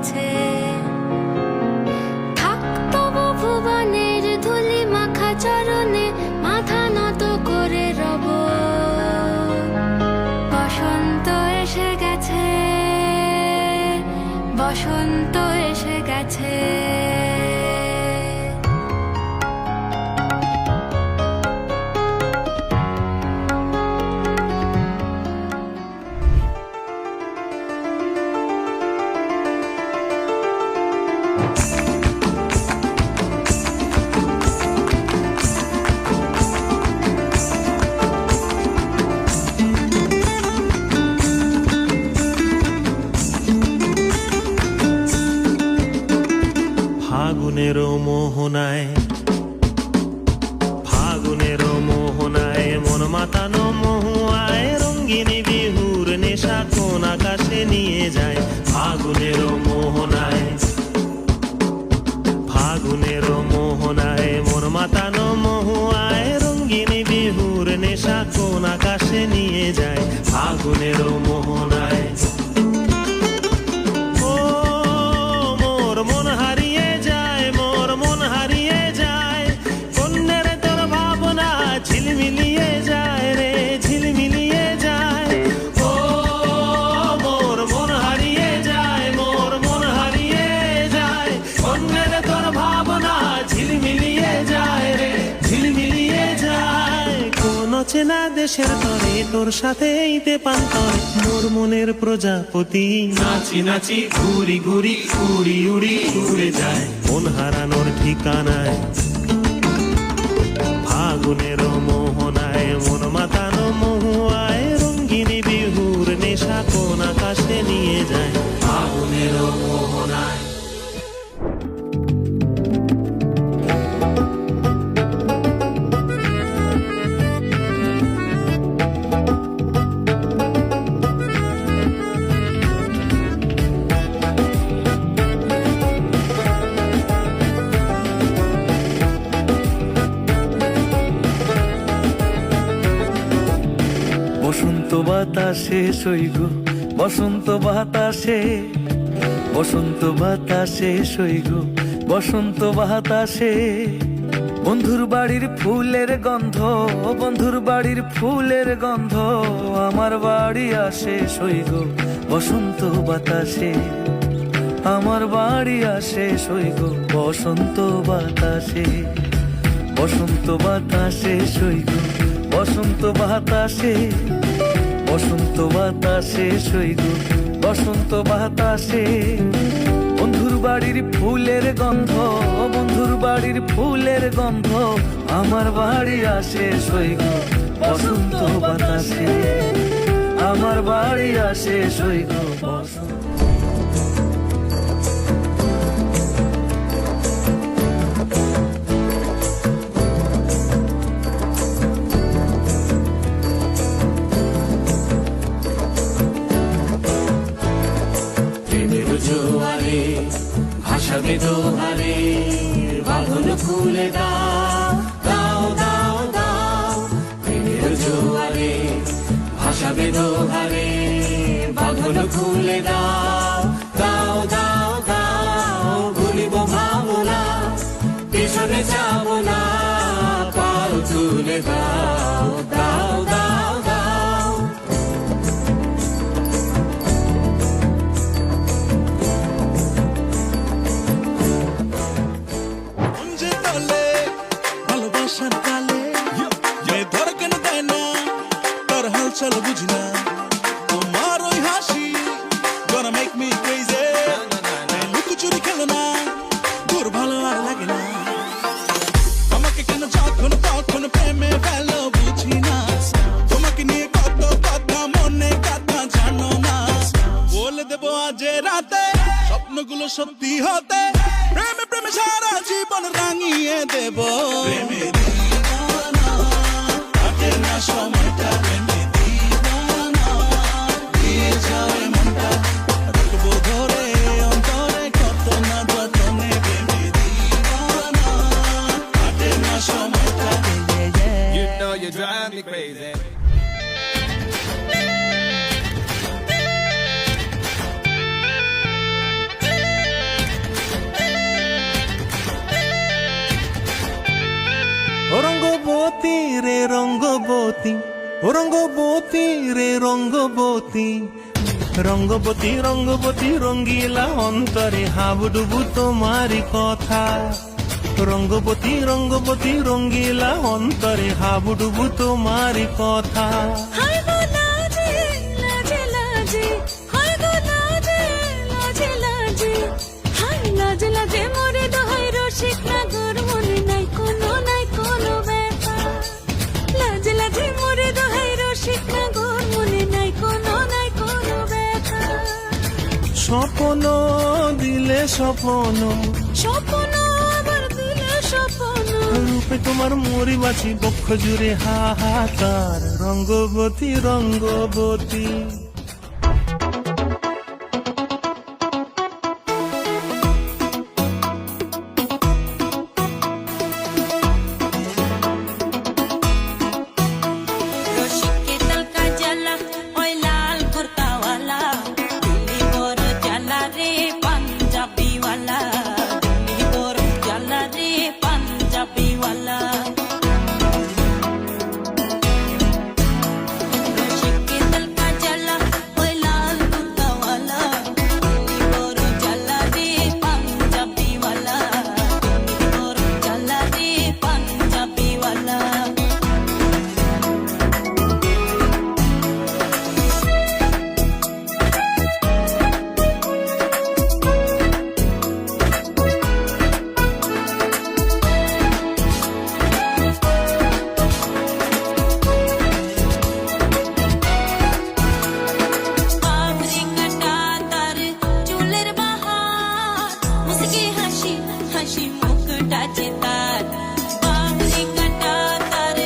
গেছে। থাক তবু ভুবনের ধুলি মাখা চরণে মাথা নত করে রব। বসন্ত এসে গেছে, বসন্ত এসে গেছে। ফাগুনের মোহনায়, ফাগুনের মোহনায় মন মাতানো মহুয়ায় রঙ্গিনী বিহুর নেশা কোন আকাশে নিয়ে যায়। ফাগুনের মোহনায়, ফাগুনের মোহনায় মন মাতানো মহুয়ায় রঙ্গিনী বিহুর নেশা কোন আকাশে নিয়ে যায়। ফাগুনের মোহনায় ঝিলমিলিয়ে যায় রে, ঝিলমিলিয়ে যায়। ও মোর মন হারিয়ে যায়, মোর মন হারিয়ে যায়। অন্যের তোর ভাবনা ঝিলমিলিয়ে যায় রে, ঝিলমিলিয়ে যায়। কোন চেনা দেশের তরে তোর সাথে এইতে পান্তর মোর মনের প্রজাপতি নাচি নাচি ঘুরি ঘুরি উড়ি উড়ি উড়ে যায় মন হারানোর ঠিকানায়। ফাগুনের মোহনায় মন মাতানো মহুয়ায় রঙ্গিনী বিহুর নেশা কোন আকাশে নিয়ে যায়। ফাগুনের মোহনায় বসন্ত বাতাসে সৈগ, বসন্ত বাতাসে, বসন্ত বাতাসে সৈগ, বসন্ত বাতাসে। বন্ধুর বাড়ির ফুলের গন্ধ, বন্ধুর বাড়ির ফুলের গন্ধ আমার বাড়ি আসে সৈগ বসন্ত বাতাসে। আমার বাড়ি আসে সৈগ বসন্ত বাতাসে। বসন্ত বাতাসে সৈগ, বসন্ত বাতাসে, বসন্ত বাতাসে সৈগ, বসন্ত বাতাসে। বন্ধুর বাড়ির ফুলের গন্ধ, বন্ধুর বাড়ির ফুলের গন্ধ আমার বাড়ি আসে সৈগ বসন্ত বাতাসে। আমার বাড়ি আসে সৈগ বসন্ত। জোয়ারে ভাসাবে দোহারে বাঁধন খুলে দাও দাও দাও দাও। প্রেমের জোয়ারে ভাসাবে দোহারে বাঁধন খুলে দাও দাও দাও দাও। ভুলিব ভাবনা পেছনে যাব না, পাল তুলে দাও দাও দাও দাও। ভালোবাসার কালে যে ধরে কেন দেয় না তার হালচাল বুঝি না। তোমার ওই হাসি gonna make me crazy। লুকোচুরি খেলো না, দূর ভালো আর লাগে না। আমাকে কেন যখন তখন প্রেমে ফেলো বুঝি না। তোমাকে নিয়ে কত কথা মনে কথা জানো না। বলে দেবো আজ রাতে স্বপ্নগুলো সত্যি হতে। প্রেমে প্রেমে সারা জীবন রাঙিয়ে দেব। প্রেমে দিওয়ানা কাটে না সময়টা, প্রেমে দিওয়ানা দিয়ে যাও মনটা। রাখবো ধরে অন্তরে কত না যতনে। প্রেমে দিওয়ানা কাটে না সময়টা। You know you drive me crazy. Rangabati রে রঙ্গবতী, ও রঙ্গবতী রে রঙ্গবতী, রঙ্গবতী রঙ্গবতী রঙ্গিলা অন্তরে হাবুডুবু তোমারি কথা। রঙ্গবতী রঙ্গবতী রঙ্গিলা অন্তরে হাবুডুবু তোমারি কথা। হায় গো লাজে লাজে লাজে, হায় গো লাজে লাজে লাজে, হায় লাজে লাজে মোরে দোহাই রসিক নাগর মনে নাই কোনো ব্যথা। লাজে লাজে মোরে দোহাই রসিক নাগর মনে নাই কোনো ব্যথা। স্বপ্ন দিলে স্বপ্ন, স্বপ্ন আবার দিলে স্বপ্ন, রূপে তোমার মরি বাঁচি বক্ষ জুড়ে হাহাকার। রঙ্গবতী রঙ্গবতী। রসিক কে তলকা জ্বালা ওই লাল কুর্তাওয়ালা, দিল্লি বড় জ্বালা রে পাঞ্জাবিওয়ালা, দিল্লি বড় জ্বালা রে পাঞ্জাবিওয়ালা। রসিক কে তলকা জ্বালা ওই লাল কুর্তাওয়ালা, দিল্লি বড় জ্বালা রে পাঞ্জাবিওয়ালা, দিল্লি বড় জ্বালা রে পাঞ্জাবিওয়ালা। বাবরি কাটা তার চুলের বাহার, মুসকি হাসি হাসি মুখটা যে তার। বাবরি কাটা তার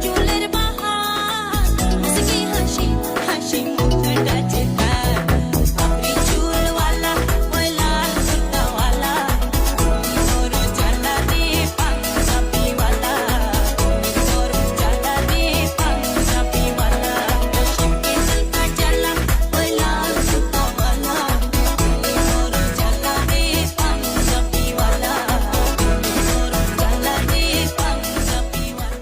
চুলের বাহার, মুসকি হাসি হাসি মুখটা যে তার। বাবরি চুলওয়ালা ওই লাল কুর্তাওয়ালা, তোর জ্বালা রে পাঞ্জাবিওয়ালা, তোর জ্বালা রে পাঞ্জাবিওয়ালা। রসিক কে তলকা জ্বালা ওই লাল কুর্তাওয়ালা, তোর জ্বালা রে পাঞ্জাবিওয়ালা, তোর জ্বালা রে পাঞ্জাবিওয়ালা।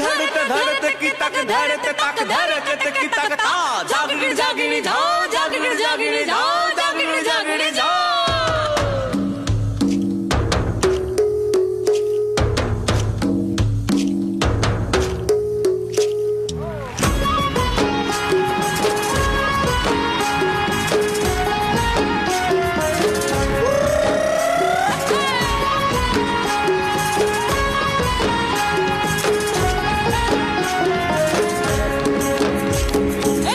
धड़ते धड़ते की तक धड़ते तक धड़ते की तक ता जागने जागने जाओ जागने जागने जाओ जागने जागने जाओ।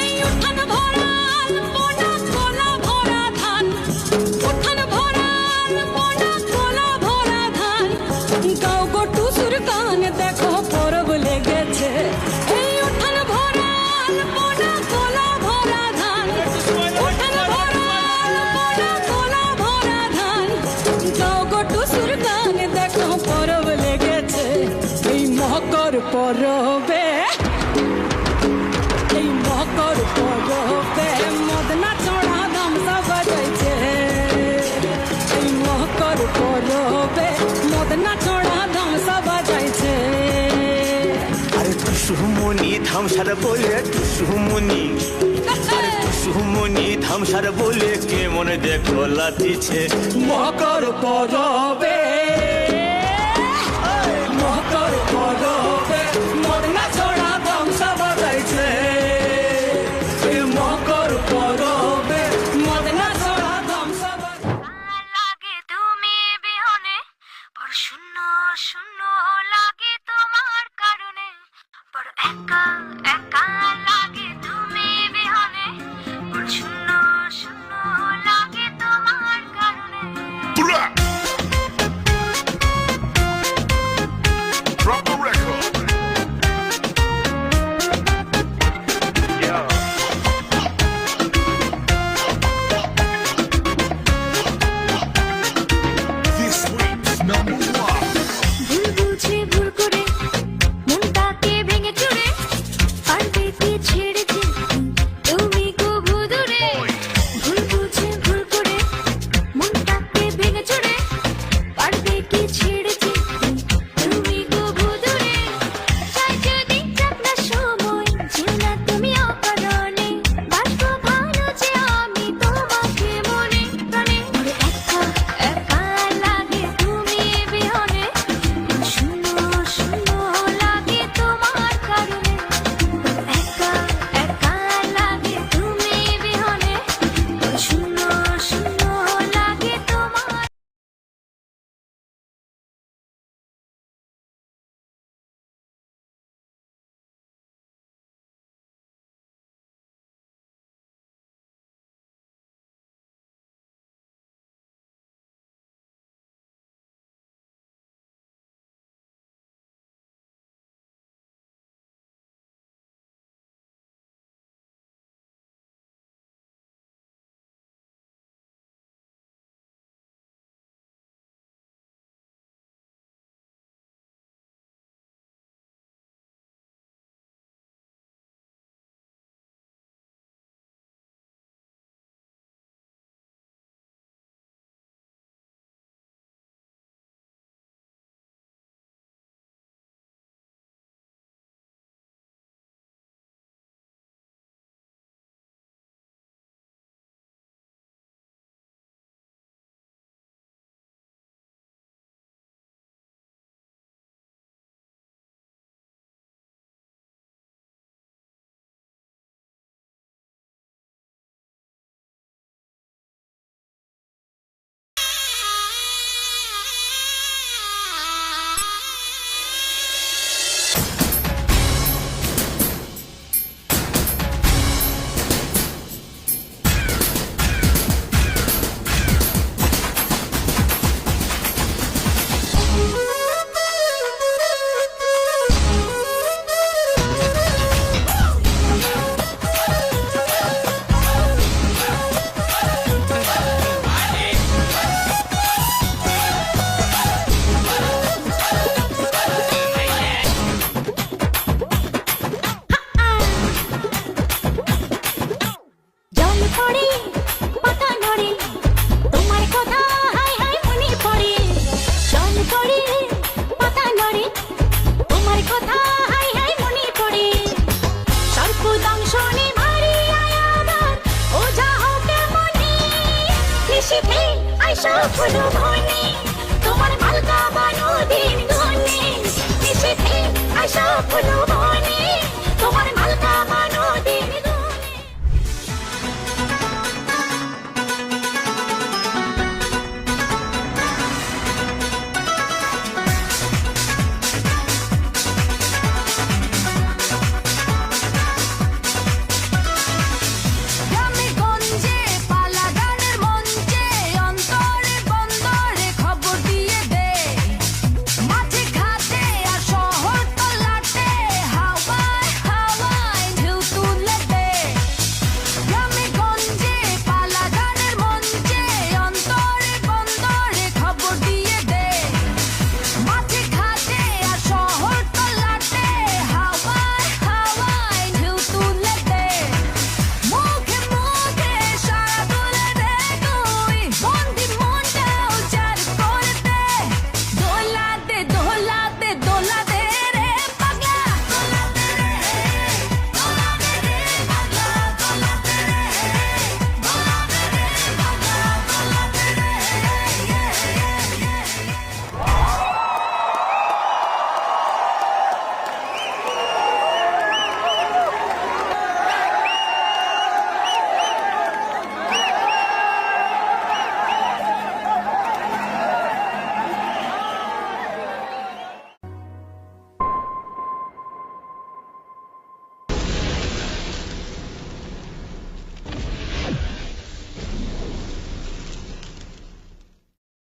এই উঠান ভরাল পোনা খোলা ভরা ধান, উঠান ভরাল পোনা খোলা ভরা ধান, গাও গো টুসুর গান দেখো পরব লেগেছে। এই উঠান ভরাল পোনা খোলা ভরা ধান, উঠান ভরাল পোনা খোলা ভরা ধান, গাও গো টুসুর গান দেখো পরব লেগেছে। এই মকর পরবে, এই মকর পরবে মদনা চড়া ধামসা বাজাইছে। এই মকর পরবে মদনা চড়া ধামসা বাজাইছে। अरे टुसुमुनि धामसार बोले टुसुमुनि, अरे टुसुमुनि धामसार बोले के मन देखो लातिছে। মকর পরবে, মকর পরবে মদনা চড়া ধামসা বাজাইছে। এই মকর পরবে মদনা চড়া ধামসা বাজাইছে। লাগে তুমি বিহনে, বড় শূন্য শূন্য লাগে তোমার কারণে, বড় একা একা লাগে তুমি বিহনে, বড় শূন্য শূন্য লাগে তোমার কারণে। Drop the record. Yeah. This week's number one. ভুল বুঝে ভুল করে মনটাকে ভেঙে চুরে পারবে কিছু কখনো ভয়